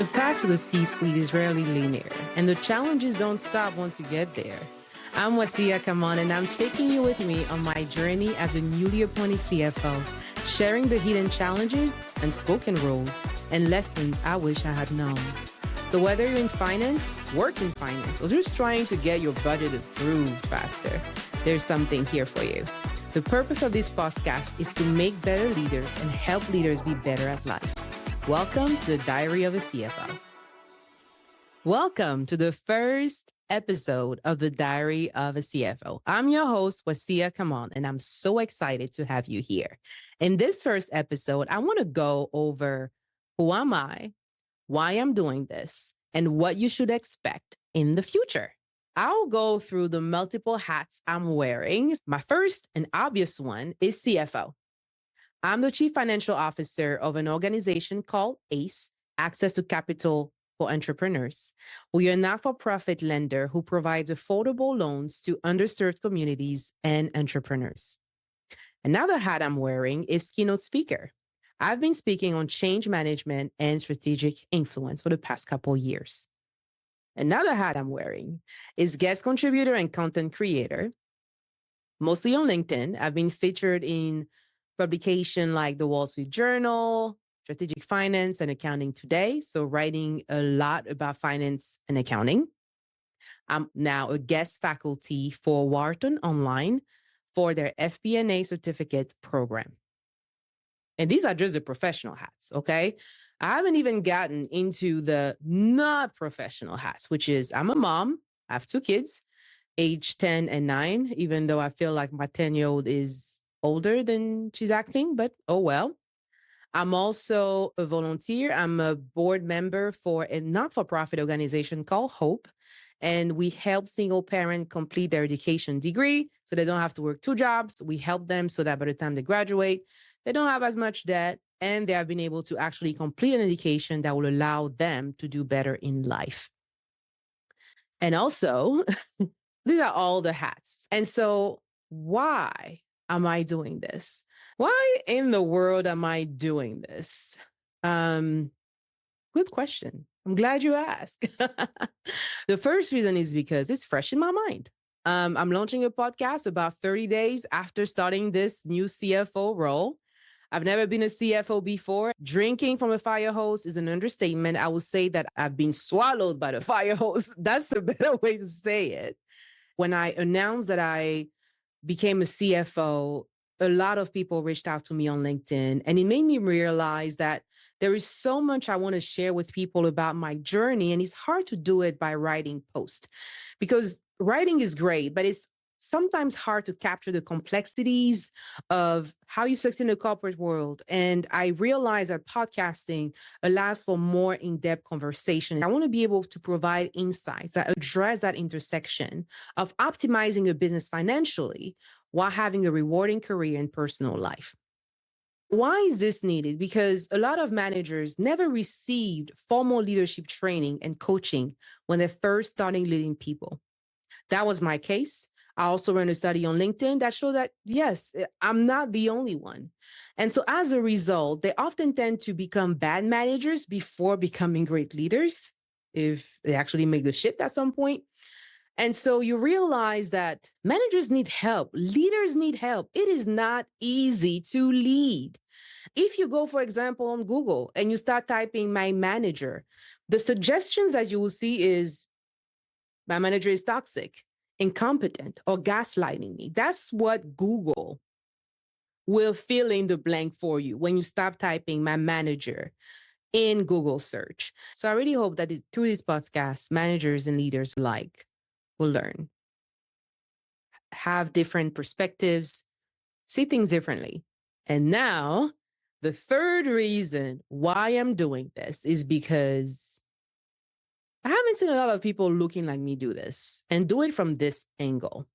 The path to the C-suite is rarely linear, and the challenges don't stop once you get there. I'm Wasia Kaman, and I'm taking you with me on my journey as a newly appointed CFO, sharing the hidden challenges, unspoken rules, and lessons I wish I had known. So whether you're in finance, work in finance, or just trying to get your budget approved faster, there's something here for you. The purpose of this podcast is to make better leaders and help leaders be better at life. Welcome to the Diary of a CFO. Welcome to the first episode of the Diary of a CFO. I'm your host, Wasia Kaman, and I'm so excited to have you here. In this first episode, I want to go over who am I, why I'm doing this, and what you should expect in the future. I'll go through the multiple hats I'm wearing. My first and obvious one is CFO. I'm the Chief Financial Officer of an organization called ACE, Access to Capital for Entrepreneurs. We are a not-for-profit lender who provides affordable loans to underserved communities and entrepreneurs. Another hat I'm wearing is keynote speaker. I've been speaking on change management and strategic influence for the past couple of years. Another hat I'm wearing is guest contributor and content creator. Mostly on LinkedIn, I've been featured in publication like the Wall Street Journal, Strategic Finance and Accounting Today. So writing a lot about finance and accounting. I'm now a guest faculty for Wharton Online for their FP&A certificate program. And these are just the professional hats, okay? I haven't even gotten into the not professional hats, which is I'm a mom. I have two kids, age 10 and 9, even though I feel like my 10-year-old is older than she's acting, but oh well. I'm also a volunteer. I'm a board member for a not-for-profit organization called Hope. And we help single parents complete their education degree so they don't have to work two jobs. We help them so that by the time they graduate, they don't have as much debt and they have been able to actually complete an education that will allow them to do better in life. And also, these are all the hats. And so why am I doing this? Why in the world am I doing this? Good question. I'm glad you asked. The first reason is because it's fresh in my mind. I'm launching a podcast about 30 days after starting this new CFO role. I've never been a CFO before. Drinking from a fire hose is an understatement. I will say that I've been swallowed by the fire hose. That's a better way to say it. When I announced that I became a CFO, a lot of people reached out to me on LinkedIn, and it made me realize that there is so much I want to share with people about my journey, and it's hard to do it by writing posts because writing is great, but it's sometimes hard to capture the complexities of how you succeed in the corporate world. And I realize that podcasting allows for more in-depth conversation. I want to be able to provide insights that address that intersection of optimizing a business financially while having a rewarding career and personal life. Why is this needed? Because a lot of managers never received formal leadership training and coaching when they're first starting leading people. That was my case. I also ran a study on LinkedIn that showed that, yes, I'm not the only one. And so as a result, they often tend to become bad managers before becoming great leaders, if they actually make the shift at some point. And so you realize that managers need help. Leaders need help. It is not easy to lead. If you go, for example, on Google and you start typing my manager, the suggestions that you will see is my manager is toxic, incompetent, or gaslighting me. That's what Google will fill in the blank for you when you stop typing my manager in Google search. So I really hope that through this podcast, managers and leaders alike will learn, have different perspectives, see things differently. And now, the third reason why I'm doing this is because I haven't seen a lot of people looking like me do this and do it from this angle.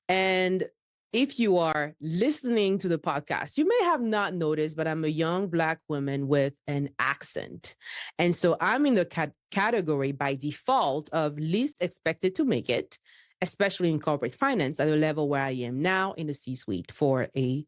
And if you are listening to the podcast, you may have not noticed, but I'm a young Black woman with an accent. And so I'm in the category by default of least expected to make it, especially in corporate finance at the level where I am now in the C-suite for a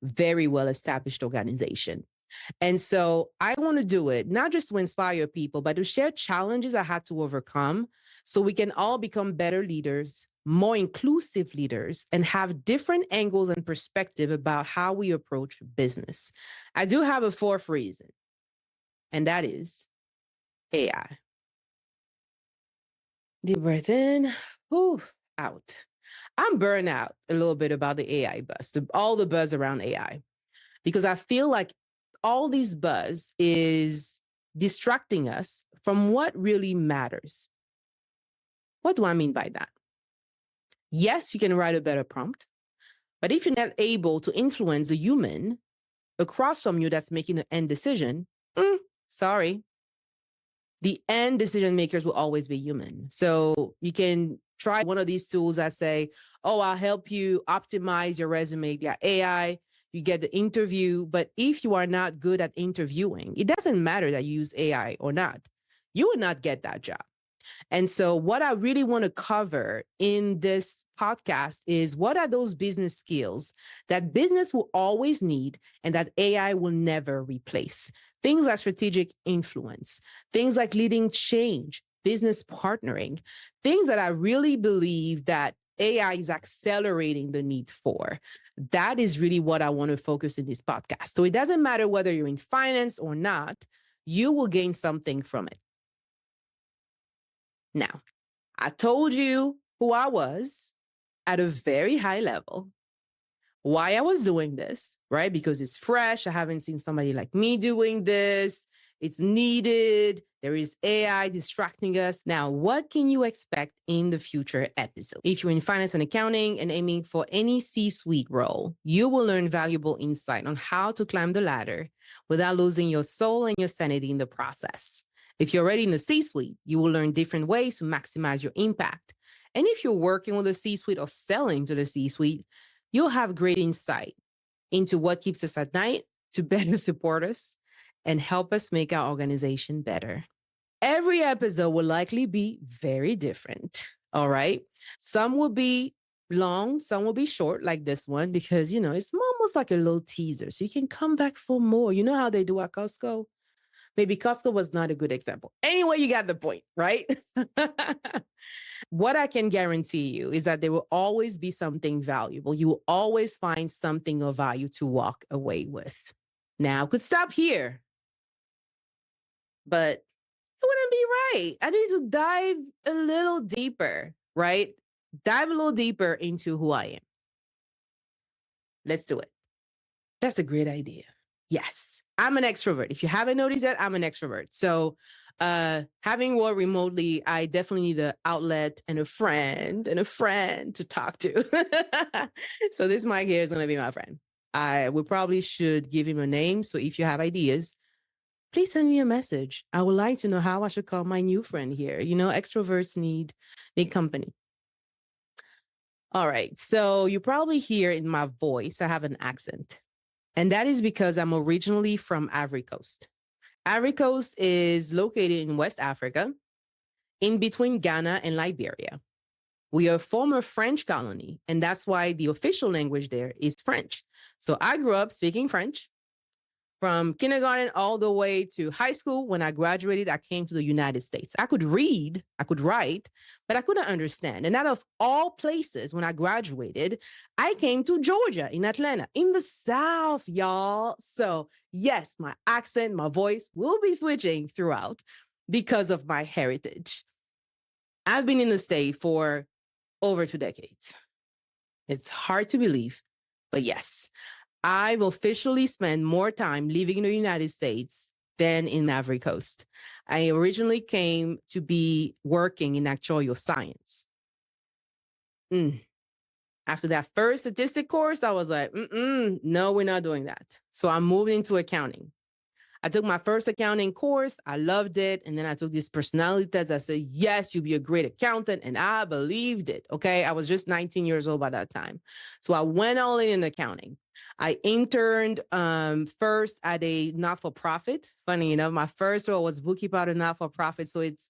very well-established organization. And so I want to do it not just to inspire people, but to share challenges I had to overcome so we can all become better leaders, more inclusive leaders, and have different angles and perspective about how we approach business. I do have a fourth reason, and that is AI. Deep breath in, whew, out. I'm burned out a little bit about the AI buzz, all the buzz around AI, because I feel like all these buzz is distracting us from what really matters. What do I mean by that? Yes, you can write a better prompt, but if you're not able to influence a human across from you that's making an end decision, sorry, the end decision makers will always be human. So you can try one of these tools that say, oh, I'll help you optimize your resume via AI. You get the interview. But if you are not good at interviewing, it doesn't matter that you use AI or not. You will not get that job. And so, what I really want to cover in this podcast is what are those business skills that business will always need and that AI will never replace? Things like strategic influence, things like leading change, business partnering, things that I really believe that AI is accelerating the need for. That is really what I want to focus in this podcast. So it doesn't matter whether you're in finance or not, you will gain something from it. Now, I told you who I was at a very high level, why I was doing this, right? Because it's fresh. I haven't seen somebody like me doing this. It's needed. There is AI distracting us. Now, what can you expect in the future episode? If you're in finance and accounting and aiming for any C-suite role, you will learn valuable insight on how to climb the ladder without losing your soul and your sanity in the process. If you're already in the C-suite, you will learn different ways to maximize your impact. And if you're working with a C-suite or selling to the C-suite, you'll have great insight into what keeps us at night to better support us and help us make our organization better. Every episode will likely be very different. All right. Some will be long, some will be short, like this one, because, it's almost like a little teaser. So you can come back for more. You know how they do at Costco? Maybe Costco was not a good example. Anyway, you got the point, right? What I can guarantee you is that there will always be something valuable. You will always find something of value to walk away with. Now, I could stop here, but it wouldn't be right. I need to dive a little deeper, right? Dive a little deeper into who I am. Let's do it. That's a great idea. Yes, I'm an extrovert. If you haven't noticed that, I'm an extrovert. So having worked remotely, I definitely need an outlet and a friend to talk to. So this Mike here is going to be my friend. We probably should give him a name. So if you have ideas, please send me a message. I would like to know how I should call my new friend here. Extroverts need company. All right. So you probably hear in my voice, I have an accent. And that is because I'm originally from Ivory Coast. Ivory Coast is located in West Africa, in between Ghana and Liberia. We are a former French colony, and that's why the official language there is French. So I grew up speaking French from kindergarten all the way to high school. When I graduated, I came to the United States. I could read, I could write, but I couldn't understand. And out of all places, when I graduated, I came to Georgia in Atlanta, in the South, y'all. So yes, my accent, my voice will be switching throughout because of my heritage. I've been in the state for over 2 decades. It's hard to believe, but yes, I've officially spent more time living in the United States than in Ivory Coast. I originally came to be working in actuarial science. After that first statistic course, I was like, no, we're not doing that. So I moved into accounting. I took my first accounting course. I loved it. And then I took this personality test. I said, yes, you'll be a great accountant. And I believed it. Okay. I was just 19 years old by that time. So I went all in accounting. I interned first at a not-for-profit. Funny enough, my first role was bookkeeper at a not-for-profit. So it's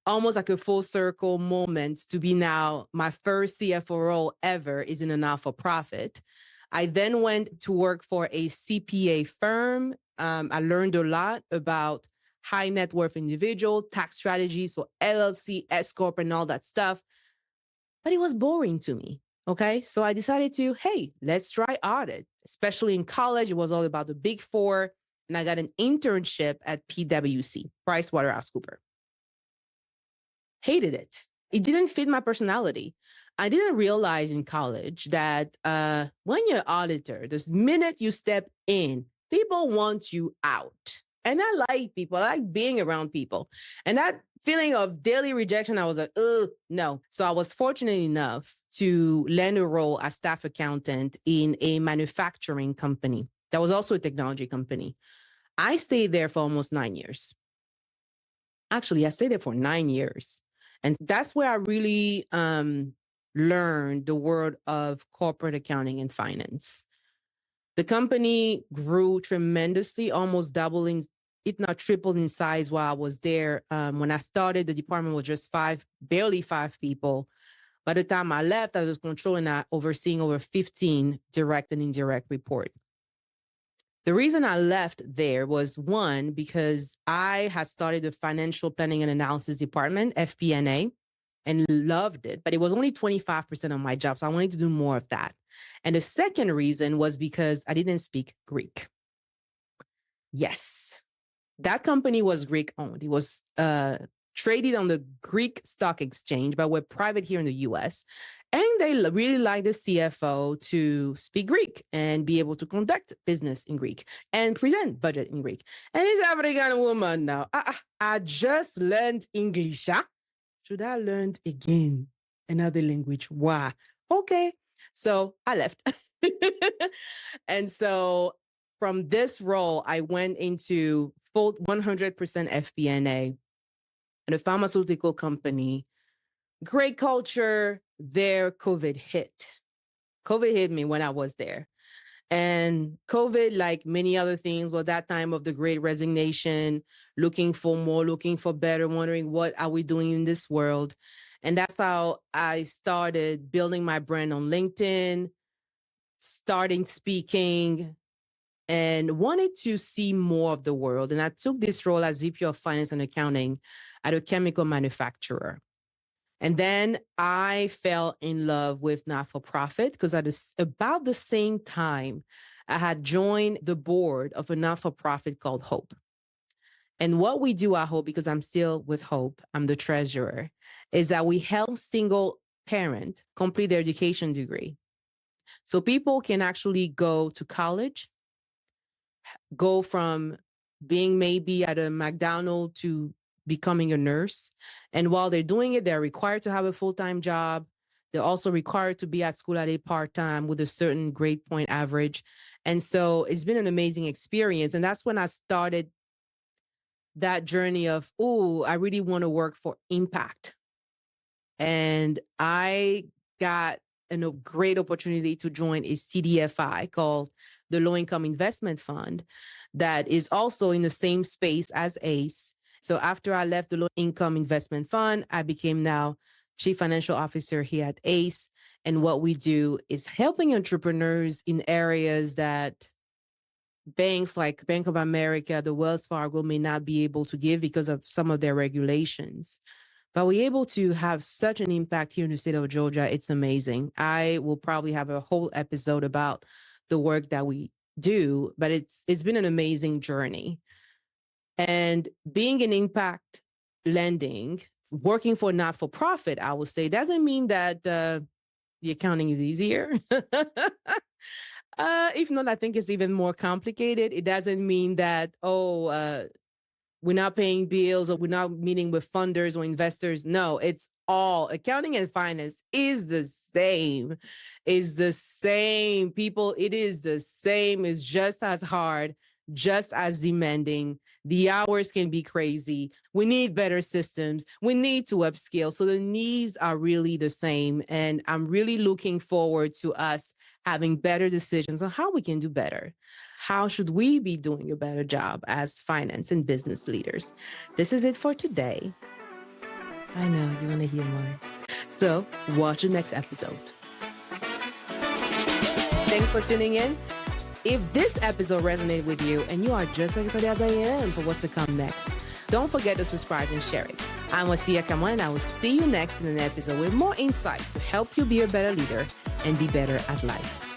almost like a full circle moment to be now my first CFO role ever is in a not-for-profit. I then went to work for a CPA firm I learned a lot about high net worth individual, tax strategies for LLC, S Corp, and all that stuff. But it was boring to me. Okay. So I decided to, hey, let's try audit. Especially in college, it was all about the big four. And I got an internship at PwC, PricewaterhouseCoopers. Hated it. It didn't fit my personality. I didn't realize in college that when you're an auditor, the minute you step in, people want you out. And I like people. I like being around people. And that feeling of daily rejection, I was like, no. So I was fortunate enough to land a role as staff accountant in a manufacturing company that was also a technology company. I stayed there for almost 9 years. Actually, I stayed there for 9 years. And that's where I really learned the world of corporate accounting and finance. The company grew tremendously, almost doubling, if not tripled in size while I was there. When I started, the department was just barely five people. By the time I left, I was controlling that, overseeing over 15 direct and indirect reports. The reason I left there was one, because I had started the financial planning and analysis department, FP&A, and loved it, but it was only 25% of my job. So I wanted to do more of that. And the second reason was because I didn't speak Greek. Yes, that company was Greek owned. It was traded on the Greek stock exchange, but we're private here in the US. And they really like the CFO to speak Greek and be able to conduct business in Greek and present budget in Greek. And this African woman now, I just learned English. Should I learn again another language? Why? Okay. So I left. And so from this role, I went into full 100% FP&A and a pharmaceutical company. Great culture. There, COVID hit. COVID hit me when I was there. And COVID, like many other things, was that time of the great resignation, looking for more, looking for better, wondering what are we doing in this world. And that's how I started building my brand on LinkedIn, starting speaking, and wanted to see more of the world. And I took this role as VP of Finance and Accounting at a chemical manufacturer. And then I fell in love with not-for-profit because at about the same time, I had joined the board of a not-for-profit called Hope. And what we do at Hope, because I'm still with Hope, I'm the treasurer, is that we help single parent complete their education degree. So people can actually go to college, go from being maybe at a McDonald's to becoming a nurse. And while they're doing it, they're required to have a full-time job. They're also required to be at school at a part-time with a certain grade point average. And so it's been an amazing experience. And that's when I started that journey of, I really want to work for impact. And I got a great opportunity to join a CDFI called the Low Income Investment Fund that is also in the same space as ACE. So after I left the Low Income Investment Fund, I became now Chief Financial Officer here at ACE. And what we do is helping entrepreneurs in areas that banks like Bank of America, the Wells Fargo may not be able to give because of some of their regulations. But we're able to have such an impact here in the state of Georgia. It's amazing. I will probably have a whole episode about the work that we do, but it's been an amazing journey. And being in impact lending, working for not-for-profit, I would say, doesn't mean that the accounting is easier. If not, I think it's even more complicated. It doesn't mean that, we're not paying bills or we're not meeting with funders or investors. No, it's all accounting and finance is the same. Is the same. People, it is the same. It's just as hard, just as demanding. The hours can be crazy. We need better systems. We need to upscale. So the needs are really the same. And I'm really looking forward to us having better decisions on how we can do better. How should we be doing a better job as finance and business leaders? This is it for today. I know you want to hear more. So watch the next episode. Thanks for tuning in. If this episode resonated with you and you are just as excited as I am for what's to come next, don't forget to subscribe and share it. I'm Wasia Kamwan, and I will see you next in an episode with more insight to help you be a better leader and be better at life.